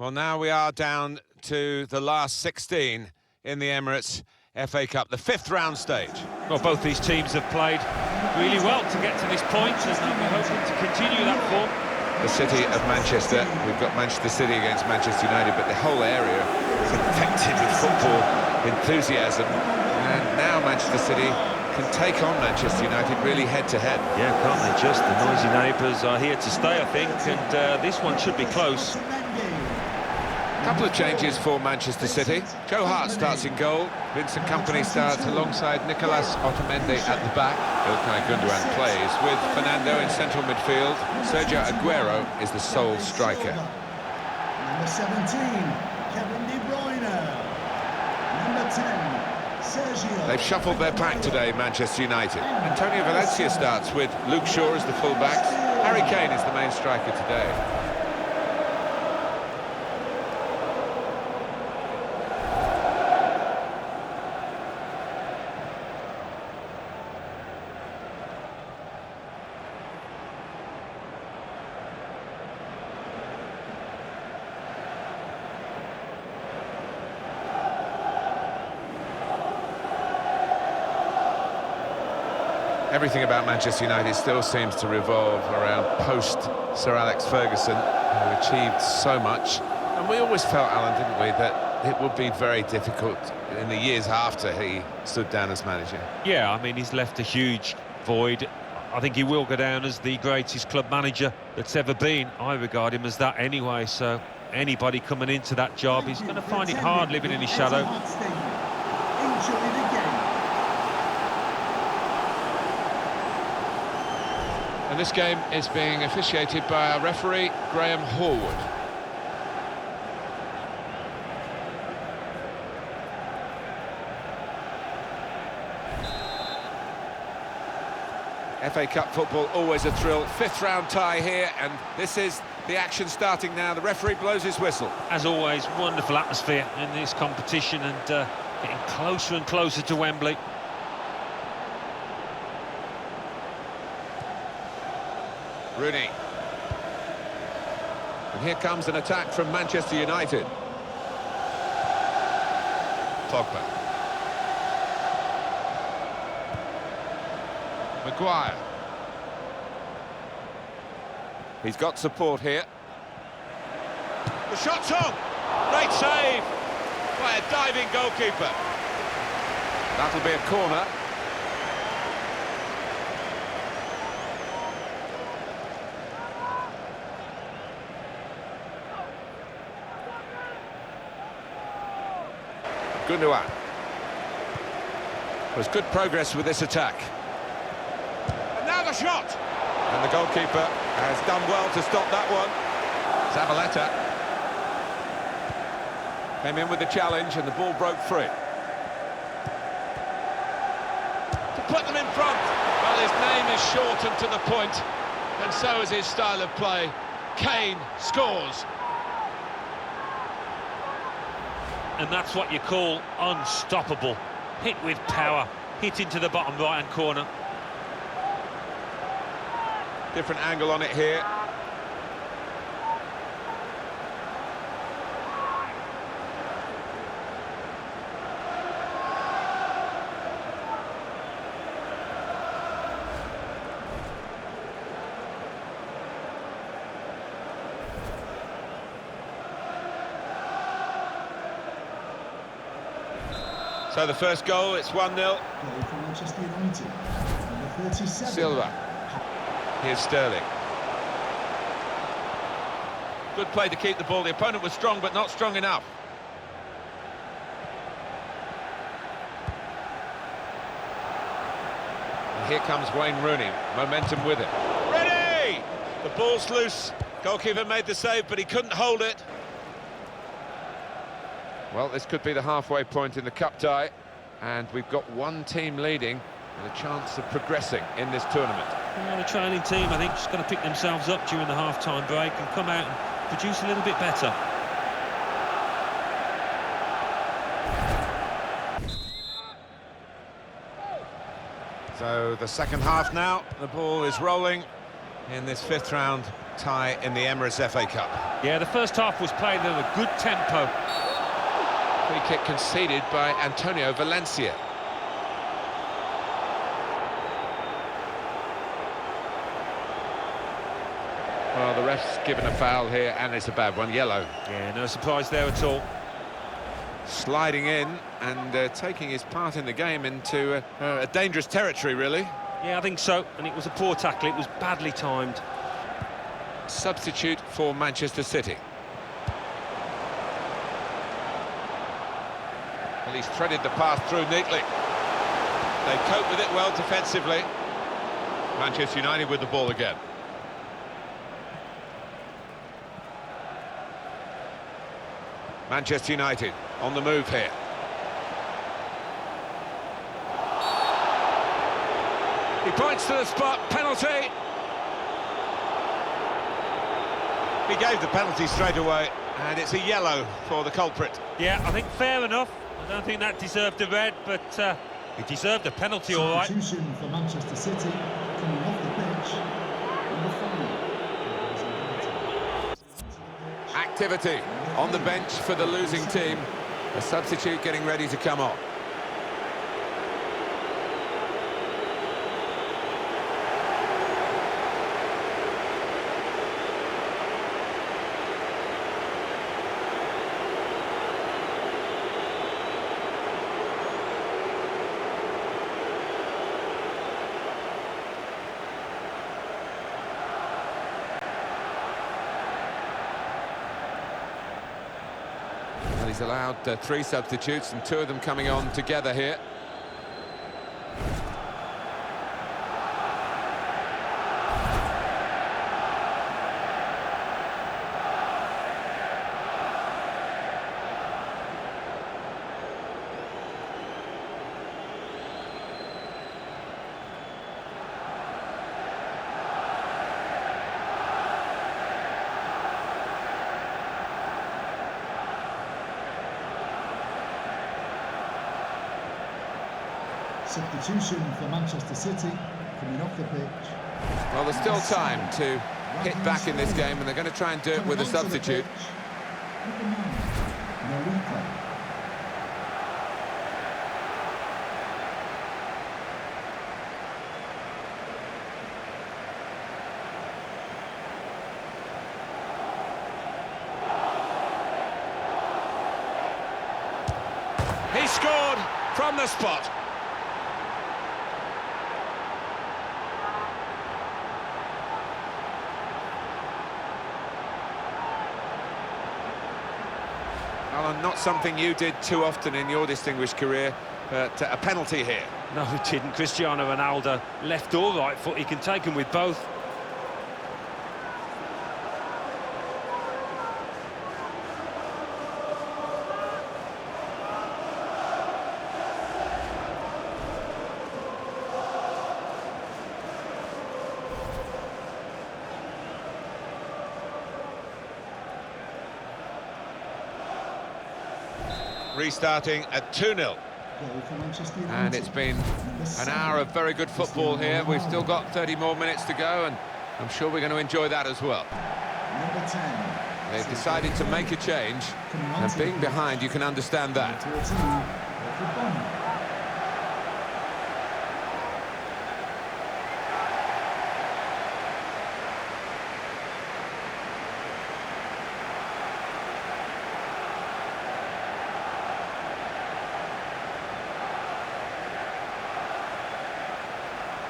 Well, now we are down to the last 16 in the Emirates FA Cup, the fifth round stage. Well, both these teams have played really well to get to this point, and we're hoping to continue that form. The city of Manchester, we've got Manchester City against Manchester United, but the whole area is infected with football enthusiasm. And now Manchester City can take on Manchester United really head-to-head. Yeah, can't they just? The noisy neighbours are here to stay, I think, and this one should be close. A couple of changes for Manchester City. Joe Hart starts in goal. Vincent Kompany starts alongside Nicolas Otamendi at the back. İlkay Gündoğan plays with Fernando in central midfield. Sergio Aguero is the sole striker. Number 17, Kevin De Bruyne. Number 10, Sergio. They've shuffled their pack today, Manchester United. Antonio Valencia starts with Luke Shaw as the full-backs. Harry Kane is the main striker today. Everything about Manchester United still seems to revolve around post-Sir Alex Ferguson, who achieved so much. And we always felt, Alan, didn't we, that it would be very difficult in the years after he stood down as manager. Yeah, I mean, he's left a huge void. I think he will go down as the greatest club manager that's ever been. I regard him as that anyway, so anybody coming into that job is going to find it hard living in his shadow. Enjoy the game. And this game is being officiated by our referee, Graham Horwood. FA Cup football, always a thrill. Fifth round tie here, and this is the action starting now. The referee blows his whistle. As always, wonderful atmosphere in this competition, and getting closer and closer to Wembley. Rooney. And here comes an attack from Manchester United. Pogba. Maguire. He's got support here. The shot's on! Great save by a diving goalkeeper. That'll be a corner. Gündoğan. There's good progress with this attack. And now the shot! And the goalkeeper has done well to stop that one. Zabaleta came in with the challenge and the ball broke free. To put them in front. Well, his name is shortened to the point, and so is his style of play. Kane scores. And that's what you call unstoppable. Hit with power, hit into the bottom right-hand corner. Different angle on it here. So the first goal, it's 1-0. Goal for Manchester United. Number 37. Silva. Here's Sterling. Good play to keep the ball. The opponent was strong, but not strong enough. And here comes Wayne Rooney. Momentum with him. Ready! The ball's loose. Goalkeeper made the save, but he couldn't hold it. Well, this could be the halfway point in the cup tie, and we've got one team leading with a chance of progressing in this tournament. Well, the trailing team, I think, just going to pick themselves up during the half-time break and come out and produce a little bit better. So the second half now, the ball is rolling in this fifth round tie in the Emirates FA Cup. Yeah, the first half was played at a good tempo. Free kick conceded by Antonio Valencia. Well, the ref's given a foul here, and it's a bad one, yellow. Yeah, no surprise there at all. Sliding in and taking his part in the game into a dangerous territory, really. Yeah, I think so, and it was a poor tackle, it was badly timed. Substitute for Manchester City. Well, he's threaded the path through neatly. They cope with it well defensively. Manchester United with the ball again. Manchester United on the move here. He points to the spot, penalty. He gave the penalty straight away, and it's a yellow for the culprit. Yeah, I think fair enough. I don't think that deserved a red, but he deserved a penalty, all right. Substitution for Manchester City, coming off the pitch, number 5. Activity on the bench for the losing team. A substitute getting ready to come on. Well, he's allowed 3 substitutes and 2 of them coming on together here. Substitution for Manchester City, coming off the pitch. Well, there's still time to hit back in this game, and they're going to try and do it with a substitute. He scored from the spot. Alan, not something you did too often in your distinguished career, but a penalty here. No, he didn't. Cristiano Ronaldo, left or right foot, he can take them with both. Restarting at 2-0. And it's been an hour of very good football here. We've still got 30 more minutes to go, and I'm sure we're going to enjoy that as well. Number 10. They've decided to make a change, and being behind, you can understand that.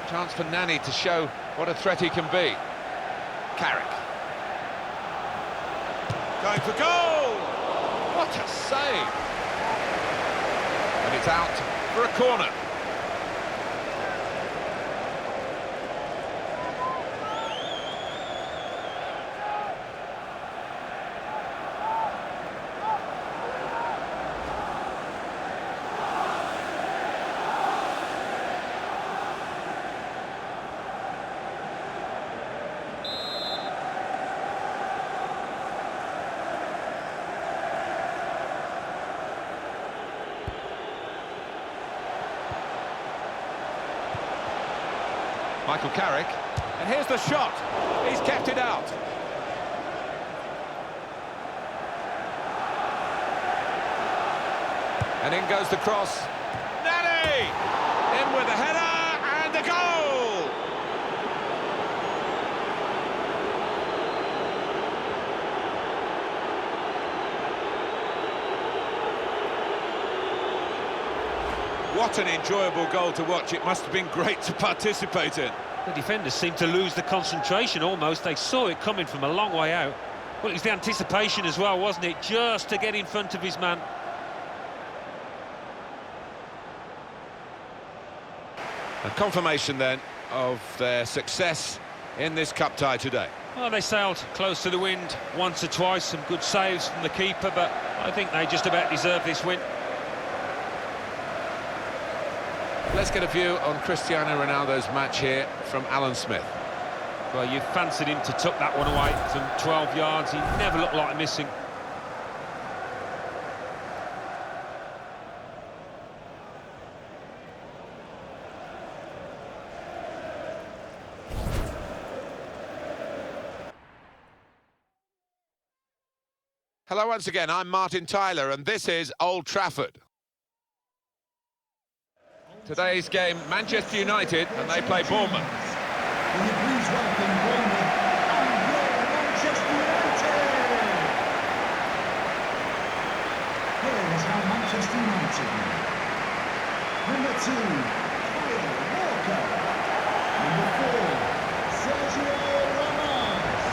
Chance for Nani to show what a threat he can be. Carrick. Going for goal! What a save! And it's out for a corner. Michael Carrick, and here's the shot. He's kept it out. And in goes the cross. Nani! In with the header and the goal! What an enjoyable goal to watch. It must have been great to participate in. The defenders seemed to lose the concentration almost. They saw it coming from a long way out. Well, it was the anticipation as well, wasn't it? Just to get in front of his man. A confirmation then of their success in this cup tie today. Well, they sailed close to the wind once or twice, some good saves from the keeper, but I think they just about deserve this win. Let's get a view on Cristiano Ronaldo's match here from Alan Smith. Well, you fancied him to tuck that one away from 12 yards. He never looked like missing. Hello once again, I'm Martin Tyler and this is Old Trafford. Today's game, Manchester United, and they play Bournemouth. Will you please welcome Bournemouth and your Manchester United? Here is how Manchester United win. Number 2, Kyle Walker. Number 4, Sergio Ramos.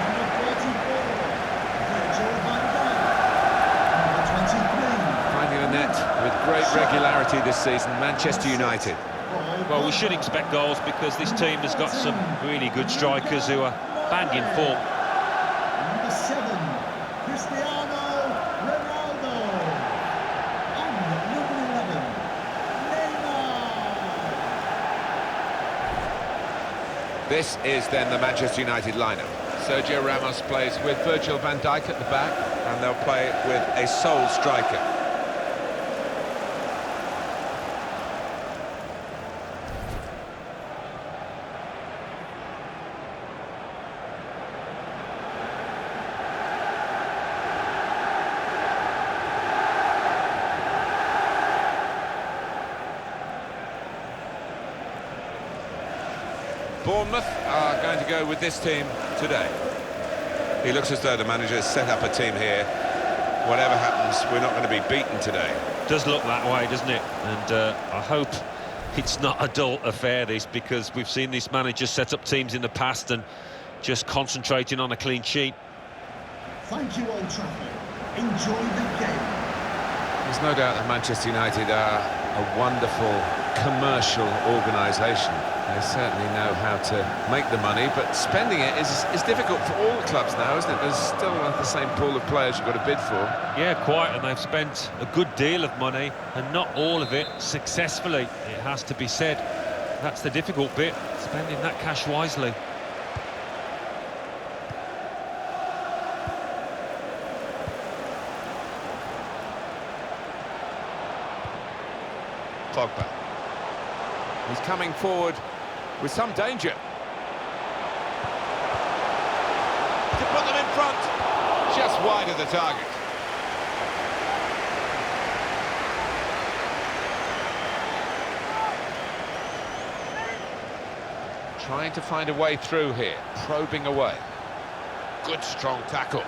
Number 34, Virgil van Dijk. Number 23. Finding the net with great regularity this season, Manchester United. Well, we should expect goals because this team has got some really good strikers who are banging form. Number 7, Cristiano Ronaldo. And number 11, Neymar. This is then the Manchester United lineup. Sergio Ramos plays with Virgil van Dijk at the back, and they'll play with a sole striker. Bournemouth are going to go with this team today. He looks as though the manager has set up a team here. Whatever happens, we're not going to be beaten today. Does look that way, doesn't it? And I hope it's not a dull affair, this, because we've seen this manager set up teams in the past and just concentrating on a clean sheet. Thank you, Old Trafford. Enjoy the game. There's no doubt that Manchester United are a wonderful commercial organisation. They certainly know how to make the money, but spending it is difficult for all the clubs now, isn't it? There's still the same pool of players you've got to bid for. Yeah, quite, and they've spent a good deal of money, and not all of it successfully, it has to be said. That's the difficult bit, spending that cash wisely. Pogba. He's coming forward with some danger. To put them in front, just wide of the target. Trying to find a way through here, probing away. Good strong tackle.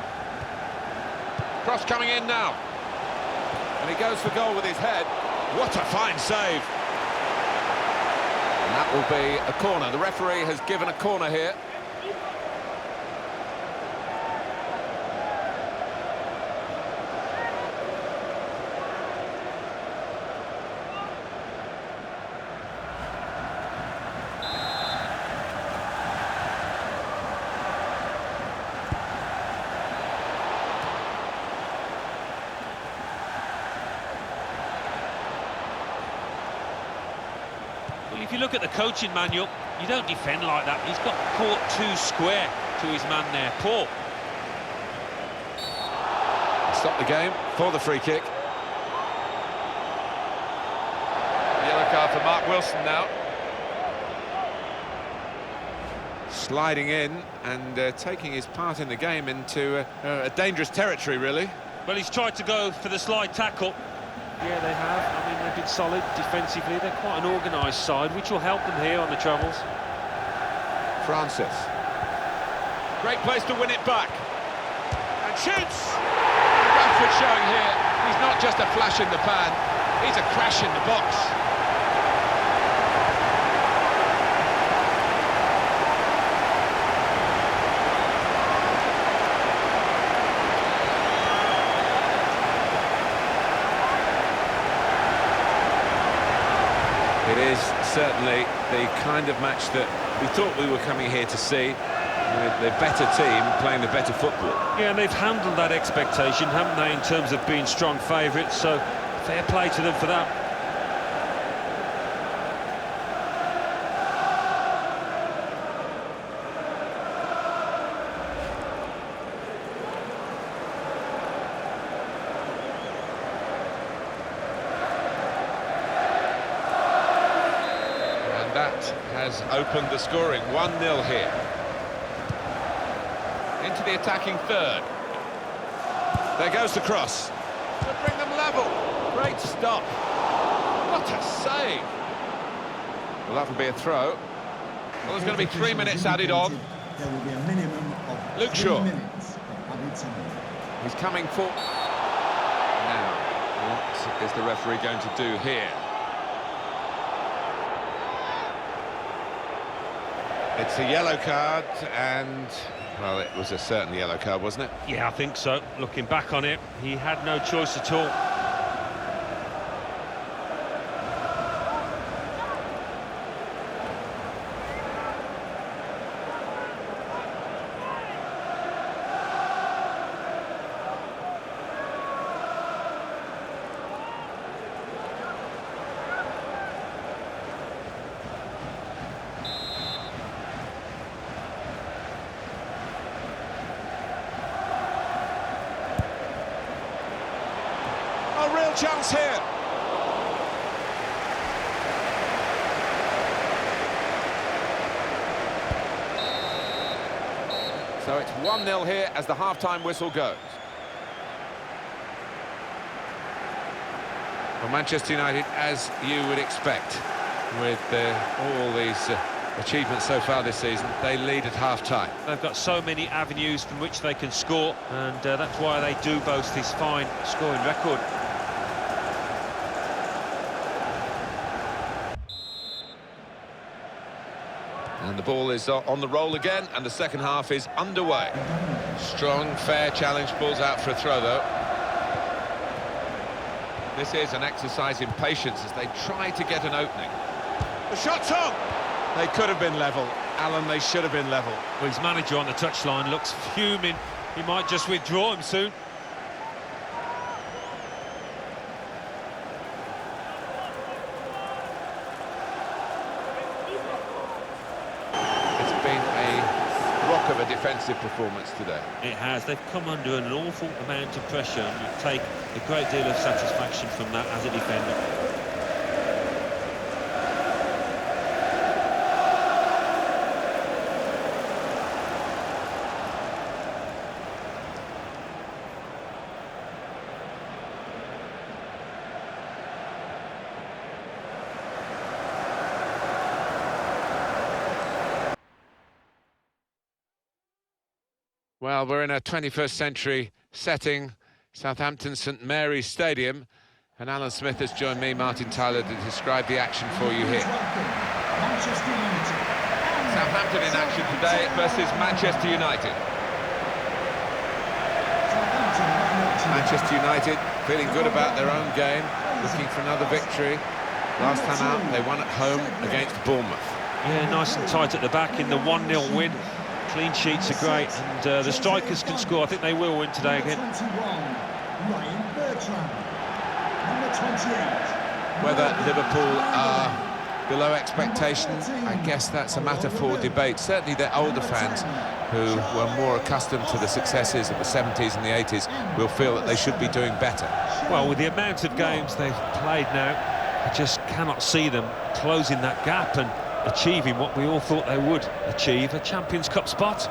Cross coming in now. And he goes for goal with his head. What a fine save. And that will be a corner. The referee has given a corner here. If you look at the coaching manual, you don't defend like that. He's got caught too square to his man there. Poor. Stop the game for the free kick. Yellow card for Mark Wilson now. Sliding in and taking his part in the game into a dangerous territory, really. Well, he's tried to go for the slide tackle, Yeah, they have. I mean, they've been solid defensively. They're quite an organised side, which will help them here on the travels. Francis. Great place to win it back. And shoots! Bradford showing here, he's not just a flash in the pan, he's a crash in the box. It is certainly the kind of match that we thought we were coming here to see, with the better team playing the better football. Yeah, and they've handled that expectation, haven't they, in terms of being strong favourites, so fair play to them for that. That has opened the scoring. 1-0 here. Into the attacking third. There goes the cross. To bring them level. Great stop. What a save. Well, that'll be a throw. Well, there's going to be 3 minutes added on. There will be a minimum of Luke 3 Shaw. minutes of added time. He's coming for... Now, what is the referee going to do here? It's a yellow card, and, well, it was a certain yellow card, wasn't it? Yeah, I think so. Looking back on it, he had no choice at all. A real chance here. So it's 1-0 here as the half-time whistle goes. Well, Manchester United, as you would expect, with all these achievements so far this season, they lead at half-time. They've got so many avenues from which they can score, and that's why they do boast this fine scoring record. And the ball is on the roll again, and the second half is underway. Strong, fair challenge, balls out for a throw, though. This is an exercise in patience as they try to get an opening. The shot's on! They could have been level. Alan, they should have been level. Well, his manager on the touchline looks fuming. He might just withdraw him soon. It's been a rock of a defensive performance today. It has. They've come under an awful amount of pressure, and you take a great deal of satisfaction from that as a defender. Well, we're in a 21st century setting, Southampton St Mary's Stadium, and Alan Smith has joined me, Martin Tyler, to describe the action for you here. Southampton in action today versus Manchester United. Manchester United feeling good about their own game, looking for another victory. Last time out, they won at home against Bournemouth. Yeah, nice and tight at the back in the 1-0 win. Clean sheets are great, and the strikers can score. I think they will win today again. Whether Liverpool are below expectation, I guess that's a matter for debate. Certainly their older fans, who were more accustomed to the successes of the 70s and the 80s, will feel that they should be doing better. Well, with the amount of games they've played now, I just cannot see them closing that gap and achieving what we all thought they would achieve, a Champions Cup spot.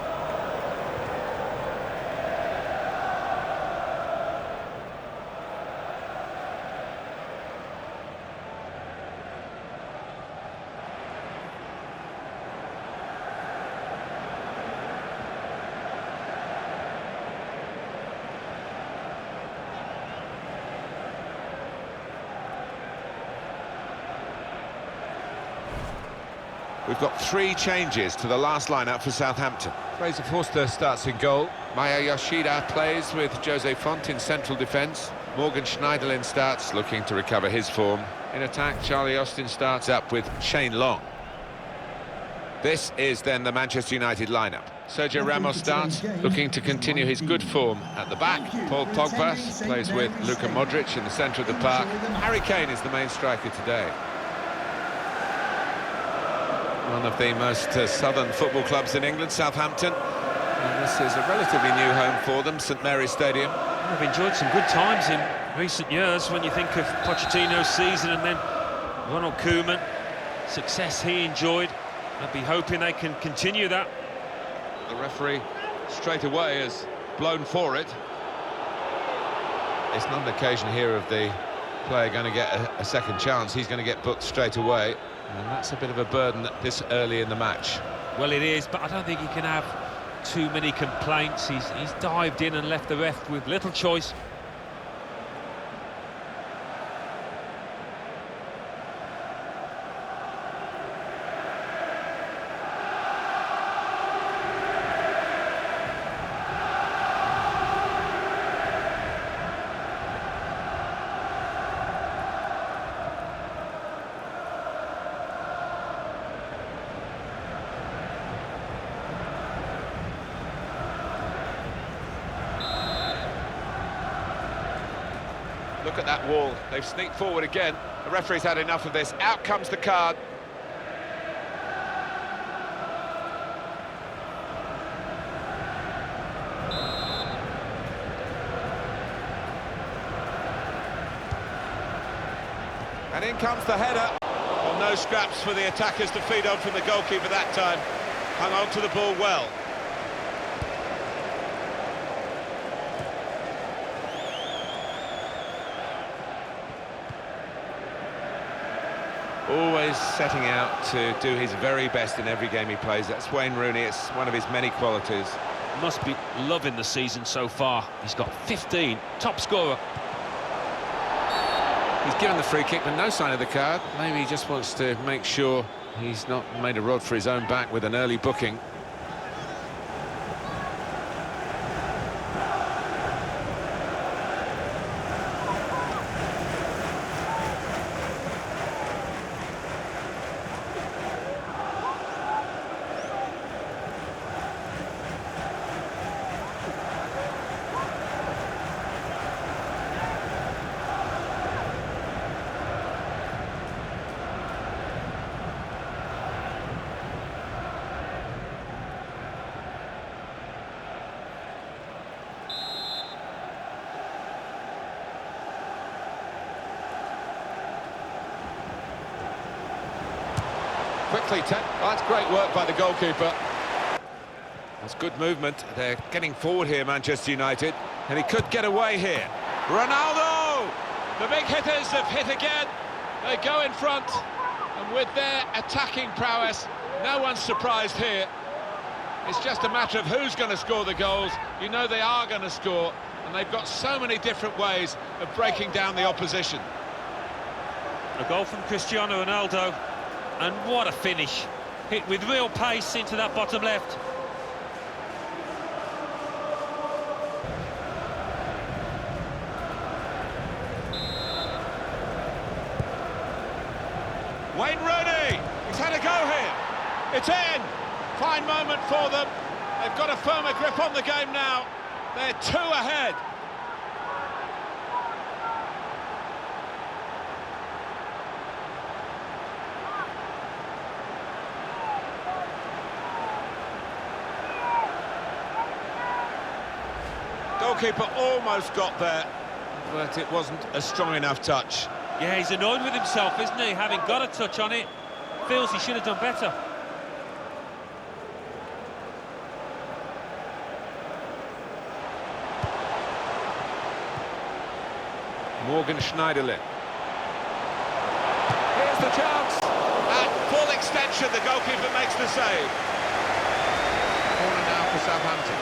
We've got 3 changes to the last lineup for Southampton. Fraser Forster starts in goal. Maya Yoshida plays with Jose Font in central defence. Morgan Schneiderlin starts, looking to recover his form. In attack, Charlie Austin starts up with Shane Long. This is then the Manchester United lineup. Sergio Ramos starts, looking to continue his good form at the back. Paul Pogba plays with Luka Modric in the centre of the park. Harry Kane is the main striker today. One of the most southern football clubs in England, Southampton. And this is a relatively new home for them, St Mary's Stadium. They've enjoyed some good times in recent years when you think of Pochettino's season and then Ronald Koeman. Success he enjoyed. I'd be hoping they can continue that. The referee straight away has blown for it. It's not an occasion here of the player going to get a second chance. He's going to get booked straight away. And that's a bit of a burden this early in the match. Well, it is, but I don't think he can have too many complaints. He's dived in and left the ref with little choice. Look at that wall. They've sneaked forward again. The referee's had enough of this. Out comes the card. And in comes the header. Well, no scraps for the attackers to feed on from the goalkeeper that time. Hung on to the ball well. Always setting out to do his very best in every game he plays. That's Wayne Rooney. It's one of his many qualities. Must be loving the season so far. He's got 15, top scorer. He's given the free kick, but no sign of the card. Maybe he just wants to make sure he's not made a rod for his own back with an early booking. Quickly, that's great work by the goalkeeper. That's good movement. They're getting forward here, Manchester United, and he could get away here. Ronaldo! The big hitters have hit again. They go in front, and with their attacking prowess, no one's surprised here. It's just a matter of who's going to score the goals. You know they are going to score, and they've got so many different ways of breaking down the opposition. A goal from Cristiano Ronaldo, and what a finish. Hit with real pace into that bottom left. Wayne Rooney, he's had a go here. It's in. Fine moment for them. They've got a firmer grip on the game now. They're 2 ahead. Goalkeeper almost got there, but it wasn't a strong enough touch. Yeah, he's annoyed with himself, isn't he? Having got a touch on it, feels he should have done better. Morgan Schneiderlin. Here's the chance. At full extension, the goalkeeper makes the save. Corner now for Southampton.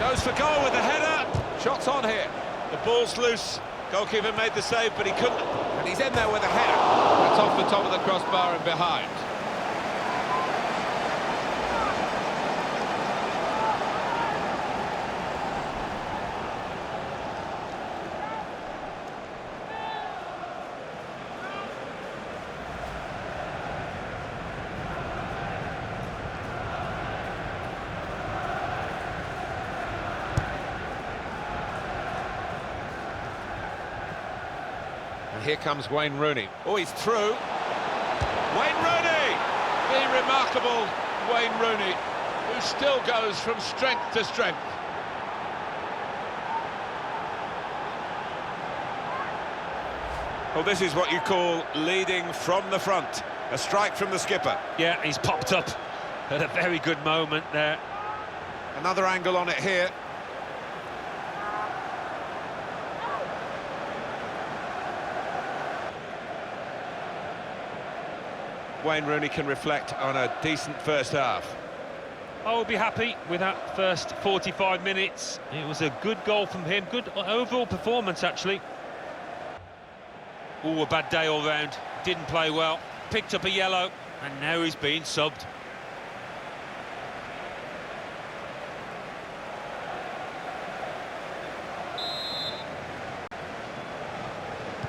Goes for goal with the header. Shots on here. The ball's loose. Goalkeeper made the save, but he couldn't. And he's in there with a header. That's off the top of the crossbar and behind. And here comes Wayne Rooney. Oh, he's through. Wayne Rooney! The remarkable Wayne Rooney, who still goes from strength to strength. Well, this is what you call leading from the front. A strike from the skipper. Yeah, he's popped up at a very good moment there. Another angle on it here. Wayne Rooney can reflect on a decent first half. I would be happy with that first 45 minutes. It was a good goal from him, good overall performance actually. Oh, a bad day all round, didn't play well, picked up a yellow, and now he's being subbed.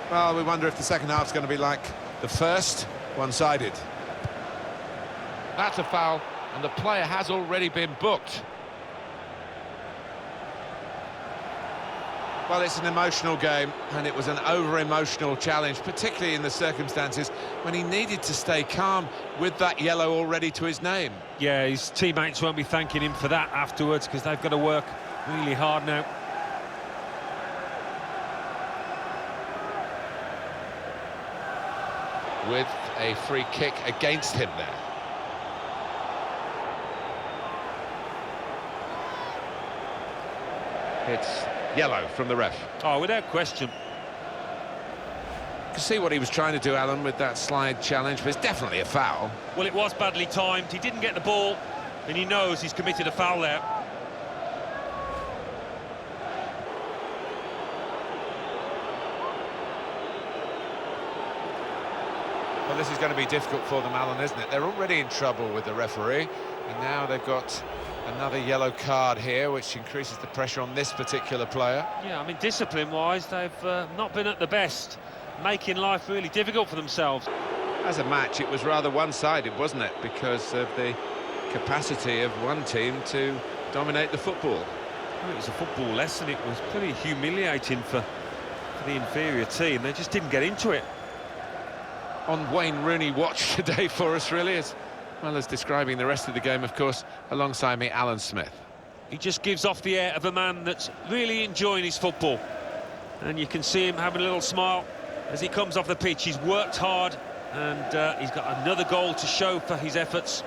Well, we wonder if the second half's going to be like the first, one-sided. That's a foul, and the player has already been booked. Well, it's an emotional game, and it was an over-emotional challenge, particularly in the circumstances when he needed to stay calm with that yellow already to his name. Yeah, his teammates won't be thanking him for that afterwards, because they've got to work really hard now. With a free kick against him there. It's yellow from the ref. Oh, without question. You can see what he was trying to do, Alan, with that slide challenge, but it's definitely a foul. Well, it was badly timed, he didn't get the ball, and he knows he's committed a foul there. Well, this is going to be difficult for them, Alan, isn't it? They're already in trouble with the referee, and now they've got another yellow card here, which increases the pressure on this particular player. Yeah, I mean, discipline-wise, they've not been at the best, making life really difficult for themselves. As a match, it was rather one-sided, wasn't it? Because of the capacity of one team to dominate the football. Well, it was a football lesson. It was pretty humiliating for the inferior team. They just didn't get into it. On Wayne Rooney watch today for us, really, as well as describing the rest of the game, of course, alongside me, Alan Smith. He just gives off the air of a man that's really enjoying his football. And you can see him having a little smile as he comes off the pitch. He's worked hard, and he's got another goal to show for his efforts.